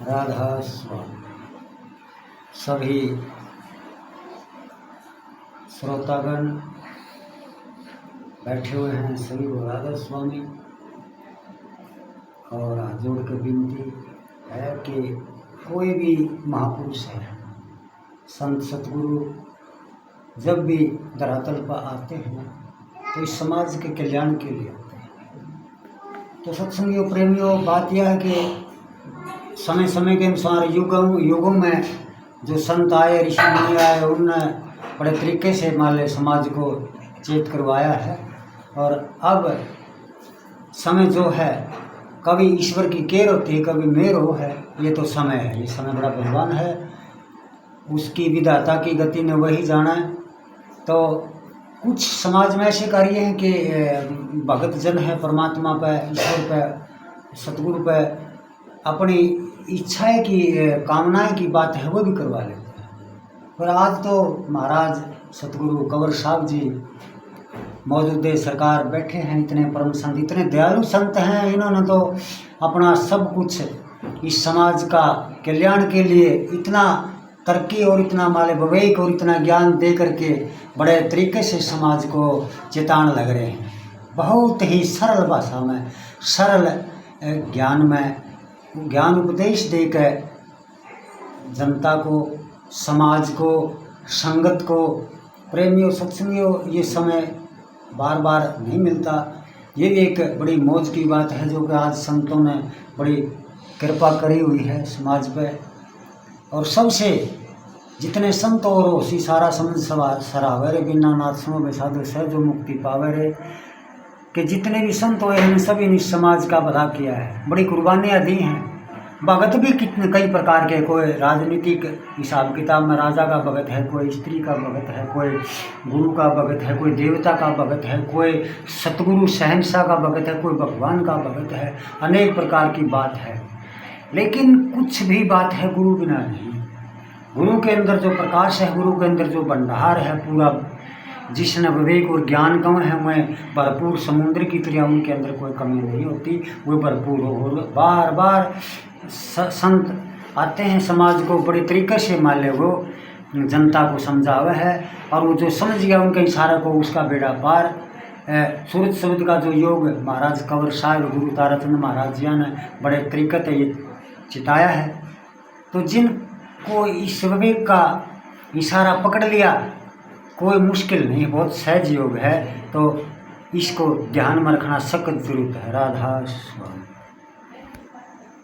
राधा स्वामी। सभी श्रोतागण बैठे हुए हैं, सभी को राधा स्वामी। और हाथ जोड़ के विनती है कि कोई भी महापुरुष है, संत सतगुरु जब भी धरातल पर आते हैं तो इस समाज के कल्याण के लिए आते हैं। तो सत्संगियों प्रेमियों, बात यह है कि समय समय के अनुसार युगों में जो संत आए, ऋषि मुनि आए, उनने बड़े तरीके से मान समाज को चेत करवाया है। और अब समय जो है, कभी ईश्वर की केयर होती है, कभी मेहर हो है। ये तो समय है, ये समय बड़ा बलवान है, उसकी विधाता की गति ने वही जाना है। तो कुछ समाज में ऐसे कार्य हैं कि भगत जन है, परमात्मा पे, ईश्वर पे, सतगुरु पे अपनी इच्छाएं की, कामनाएं की बात है वो भी करवा लेते हैं। पर आज तो महाराज सतगुरु कंवर साहब जी मौजूद सरकार बैठे हैं, इतने परम संत, इतने दयालु संत हैं। इन्होंने तो अपना सब कुछ इस समाज का कल्याण के लिए इतना तरक्की और इतना माले विवेक और इतना ज्ञान दे करके बड़े तरीके से समाज को चेतान लग रहे हैं। बहुत ही सरल भाषा में, सरल ज्ञान में ज्ञान उपदेश देकर जनता को, समाज को, संगत को, प्रेमियों सत्संगियों, ये समय बार बार नहीं मिलता। ये भी एक बड़ी मौज की बात है जो कि आज संतों ने बड़ी कृपा करी हुई है समाज पे। और सबसे जितने संत और उसी सारा समझ सरावे रे, बिना नाथ सुनो बेसाधु सहजो मुक्ति पावे रे, कि जितने भी संत हुए हैं सभी ने समाज का भला किया है, बड़ी कुर्बानियाँ दी हैं। भगत भी कितने कई प्रकार के, कोई राजनीतिक हिसाब किताब में राजा का भगत है, कोई स्त्री का भगत है, कोई गुरु का भगत है, कोई देवता का भगत है, कोई सतगुरु शहंशाह का भगत है, कोई भगवान का भगत है। अनेक प्रकार की बात है, लेकिन कुछ भी बात है गुरु बिना नहीं। गुरु के अंदर जो प्रकाश है, गुरु के अंदर जो भंडार है पूरा, जिसने विवेक और ज्ञान कम है, में भरपूर समुद्र की तरह उनके अंदर कोई कमी नहीं होती, वो भरपूर हो। बार बार संत आते हैं, समाज को बड़े तरीके से मान ले वो जनता को समझावे है। और वो जो समझ गया उनके इशारे को, उसका बेड़ा पार। सूरज शब्द का जो योग महाराज कंवर साहब, गुरु ताराचंद महाराज जी ने बड़े तरीके से ये चिताया है। तो जिनको इस विवेक का इशारा पकड़ लिया, कोई मुश्किल नहीं, बहुत सहज योग है। तो इसको ध्यान में रखना सख्त जरूरत है। राधा स्वामी।